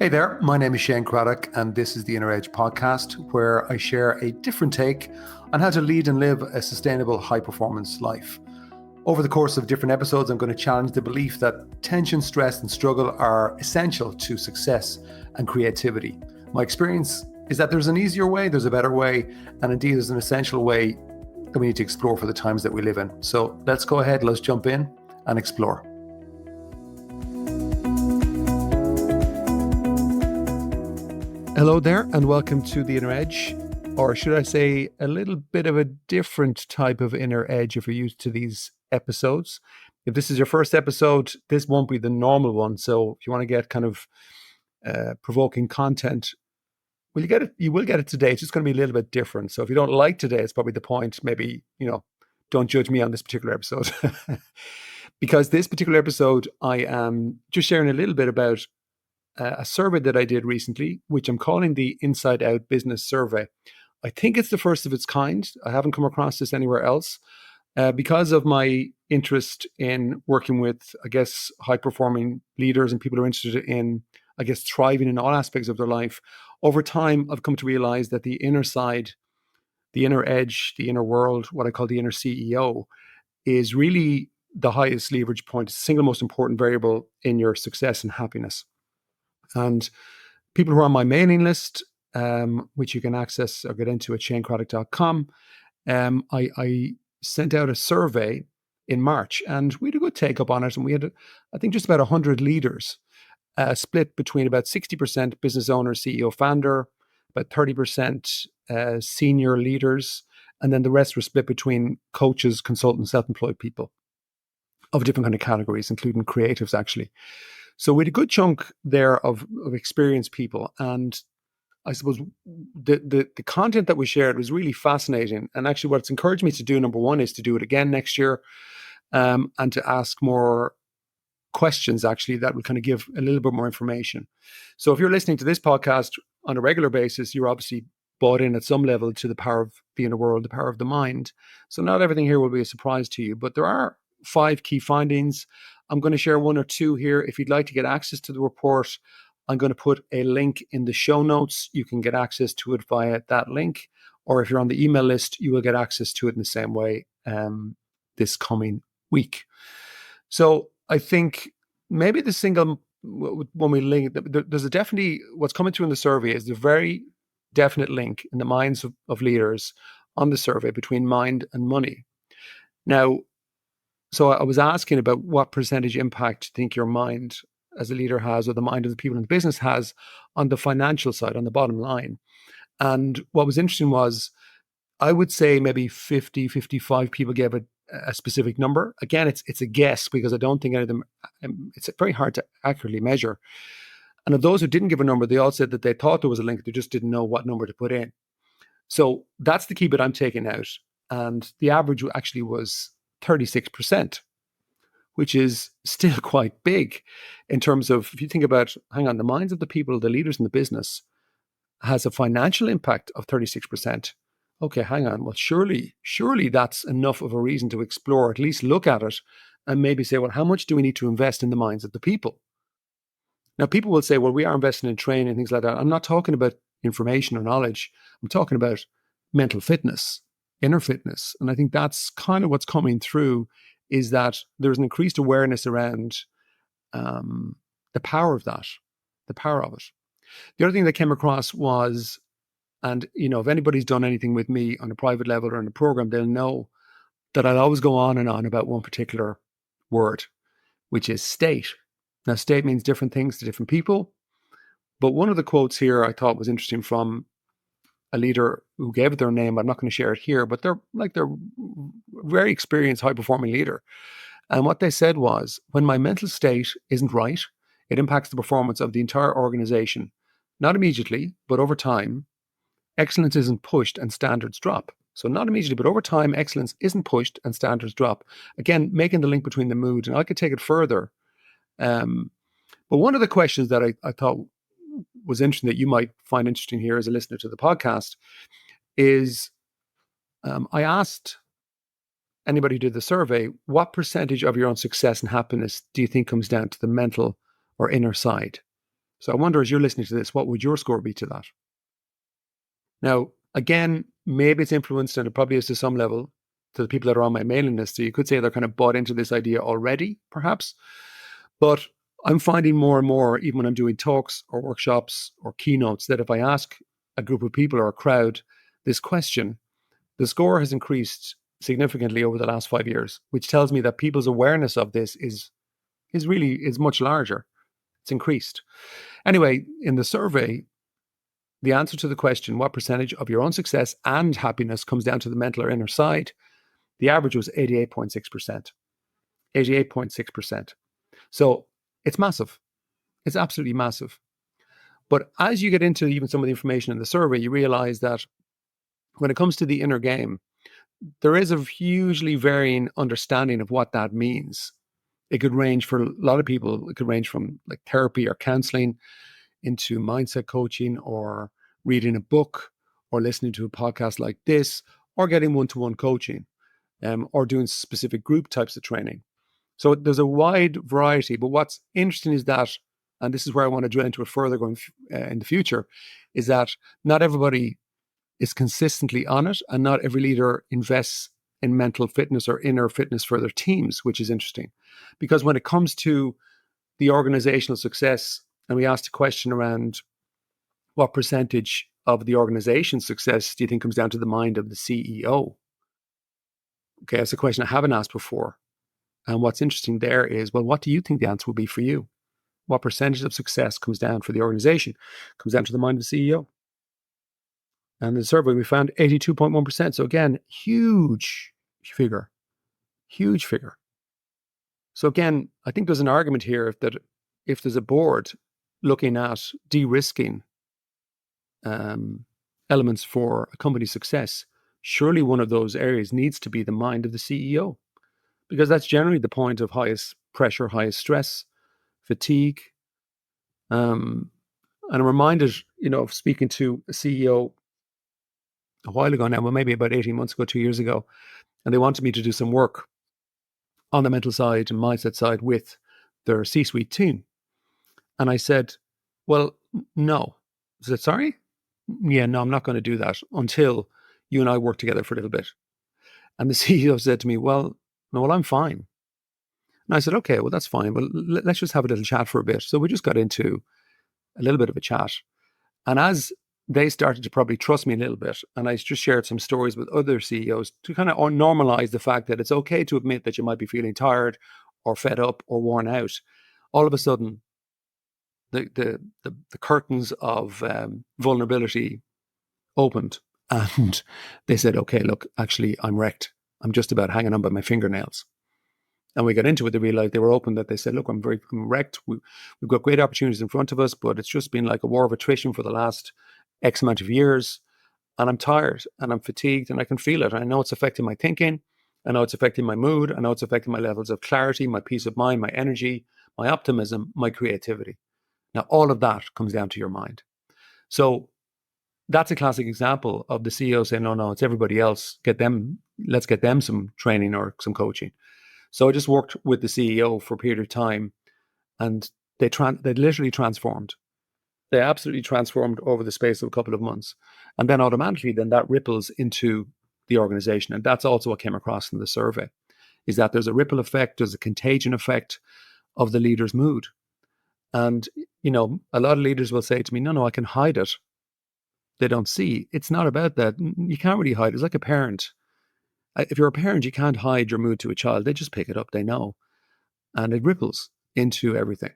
Hey there, my name is Shane Craddock, and this is the Inner Edge podcast, where I share a different take on how to lead and live a sustainable high performance life. Over the course of different episodes, I'm going to challenge the belief that tension, stress, and struggle are essential to success and creativity. My experience is that there's an easier way, there's a better way, and indeed there's an essential way that we need to explore for the times that we live in. So let's go ahead, let's jump in and explore. Hello there, and welcome to the Inner Edge, or should I say a little bit of a different type of Inner Edge if you're used to these episodes. If this is your first episode, this won't be the normal one. So if you want to get kind of provoking content, well, you will get it today. It's just going to be a little bit different. So if you don't like today, it's probably the point. Maybe, don't judge me on this particular episode. Because this particular episode, I am just sharing a little bit about a survey that I did recently, which I'm calling the Inside Out Business Survey. I think it's the first of its kind. I haven't come across this anywhere else. Because of my interest in working with, high-performing leaders and people who are interested in, thriving in all aspects of their life, over time, I've come to realize that the inner side, the inner edge, the inner world, what I call the inner CEO, is really the highest leverage point, the single most important variable in your success and happiness. And people who are on my mailing list, which you can access or get into at shanecraddock.com, I sent out a survey in March, and we had a good take up on it. And we had, I think, just about 100 leaders, split between about 60% business owner, CEO, founder, about 30% senior leaders, and then the rest were split between coaches, consultants, self-employed people of different kind of categories, including creatives, actually. So we had a good chunk there of experienced people. And I suppose the content that we shared was really fascinating. And actually what it's encouraged me to do, number one, is to do it again next year, and to ask more questions, actually, that will kind of give a little bit more information. So if you're listening to this podcast on a regular basis, you're obviously bought in at some level to the power of the inner world, the power of the mind. So not everything here will be a surprise to you, but there are 5 key findings. I'm going to share 1 or 2 here. If you'd like to get access to the report, I'm going to put a link in the show notes. You can get access to it via that link. Or if you're on the email list, you will get access to it in the same way this coming week. So I think maybe the single, when we link, there's a definitely, what's coming through in the survey is the very definite link in the minds of leaders on the survey between mind and money. Now, so I was asking about what percentage impact you think your mind as a leader has, or the mind of the people in the business has, on the financial side, on the bottom line. And what was interesting was, I would say maybe 50, 55 people gave a specific number. Again, it's a guess, because I don't think any of them, it's very hard to accurately measure. And of those who didn't give a number, they all said that they thought there was a link, they just didn't know what number to put in. So that's the key bit I'm taking out. And the average actually was 36%, which is still quite big in terms of, if you think about, the minds of the people, the leaders in the business, has a financial impact of 36%. Okay, well, surely that's enough of a reason to explore, at least look at it, and maybe say, well, how much do we need to invest in the minds of the people? Now, people will say, well, we are investing in training and things like that. I'm not talking about information or knowledge. I'm talking about mental fitness, inner fitness. And I think that's kind of what's coming through, is that there's an increased awareness around the power of that, the power of it. The other thing that came across was, and if anybody's done anything with me on a private level or in a program, they'll know that I'll always go on and on about one particular word, which is state. Now, state means different things to different people. But one of the quotes here I thought was interesting, from a leader who gave it their name. I'm not going to share it here, but they're very experienced, high-performing leader. And what they said was, when my mental state isn't right, it impacts the performance of the entire organization. Not immediately, but over time, excellence isn't pushed and standards drop. So not immediately, but over time, excellence isn't pushed and standards drop. Again, making the link between the mood. And I could take it further. But one of the questions that I thought was interesting, that you might find interesting here as a listener to the podcast, is I asked anybody who did the survey, what percentage of your own success and happiness do you think comes down to the mental or inner side? So I wonder, as you're listening to this, what would your score be to that? Now, again, maybe it's influenced, and it probably is to some level, to the people that are on my mailing list. So you could say they're kind of bought into this idea already, perhaps. But I'm finding more and more, even when I'm doing talks or workshops or keynotes, that if I ask a group of people or a crowd this question, the score has increased significantly over the last 5 years, which tells me that people's awareness of this is much larger. It's increased. Anyway, in the survey, the answer to the question, what percentage of your own success and happiness comes down to the mental or inner side, the average was 88.6%. 88.6%. So it's massive. It's absolutely massive. But as you get into even some of the information in the survey, you realize that when it comes to the inner game, there is a hugely varying understanding of what that means. It could range for a lot of people, it could range from like therapy or counseling into mindset coaching or reading a book or listening to a podcast like this or getting one-to-one coaching or doing specific group types of training. So there's a wide variety, but what's interesting is that, and this is where I want to drill into it further going in the future, is that not everybody is consistently on it, and not every leader invests in mental fitness or inner fitness for their teams, which is interesting. Because when it comes to the organizational success, and we asked a question around what percentage of the organization's success do you think comes down to the mind of the CEO? Okay, that's a question I haven't asked before. And what's interesting there is, well, what do you think the answer will be for you? What percentage of success comes down for the organization? Comes down to the mind of the CEO. And in the survey, we found 82.1%. So again, huge figure, huge figure. So again, I think there's an argument here that if there's a board looking at de-risking elements for a company's success, surely one of those areas needs to be the mind of the CEO, because that's generally the point of highest pressure, highest stress, fatigue. And I'm reminded, of speaking to a CEO a while ago now, well, maybe about 18 months ago, 2 years ago, and they wanted me to do some work on the mental side and mindset side with their C-suite team. And I said, well, no. I said, sorry? Yeah, no, I'm not going to do that until you and I work together for a little bit. And the CEO said to me, well, no, well, I'm fine. And I said, okay, well, that's fine. Well, let's just have a little chat for a bit. So we just got into a little bit of a chat. And as they started to probably trust me a little bit, and I just shared some stories with other CEOs to kind of normalize the fact that it's okay to admit that you might be feeling tired or fed up or worn out. All of a sudden, the curtains of vulnerability opened, and they said, okay, look, actually, I'm wrecked. I'm just about hanging on by my fingernails. And we got into it. They realized they were open, that they said, look, I'm wrecked. We've got great opportunities in front of us, but it's just been like a war of attrition for the last X amount of years. And I'm tired and I'm fatigued and I can feel it. I know it's affecting my thinking. I know it's affecting my mood. I know it's affecting my levels of clarity, my peace of mind, my energy, my optimism, my creativity. Now, all of that comes down to your mind. So that's a classic example of the CEO saying, no, it's everybody else. Let's get them some training or some coaching. So I just worked with the CEO for a period of time, and they literally transformed. They absolutely transformed over the space of a couple of months. And then automatically, then that ripples into the organization. And that's also what came across in the survey, is that there's a ripple effect, there's a contagion effect of the leader's mood. And, a lot of leaders will say to me, no, I can hide it. They don't see. It's not about that. You can't really hide. It's like a parent. If you're a parent, you can't hide your mood to a child. They just pick it up. They know. And it ripples into everything.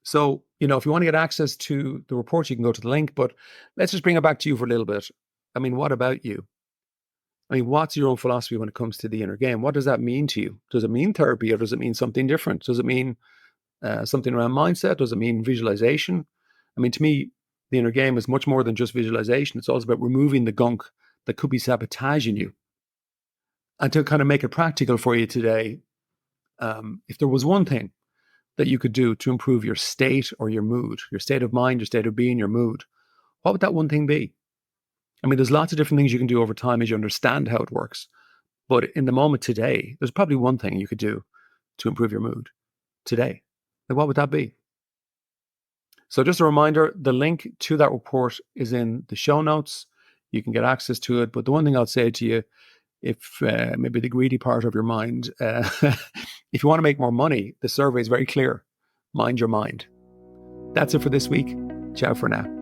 So, if you want to get access to the report, you can go to the link, but let's just bring it back to you for a little bit. I mean, what about you? I mean, what's your own philosophy when it comes to the inner game? What does that mean to you? Does it mean therapy, or does it mean something different? Does it mean something around mindset? Does it mean visualization? I mean, to me, the inner game is much more than just visualization. It's also about removing the gunk that could be sabotaging you. And to kind of make it practical for you today, if there was one thing that you could do to improve your state or your mood, your state of mind, your state of being, your mood, what would that one thing be? I mean, there's lots of different things you can do over time as you understand how it works. But in the moment today, there's probably one thing you could do to improve your mood today. Like, what would that be? So just a reminder, the link to that report is in the show notes. You can get access to it. But the one thing I'll say to you, if maybe the greedy part of your mind, if you want to make more money, the survey is very clear. Mind your mind. That's it for this week. Ciao for now.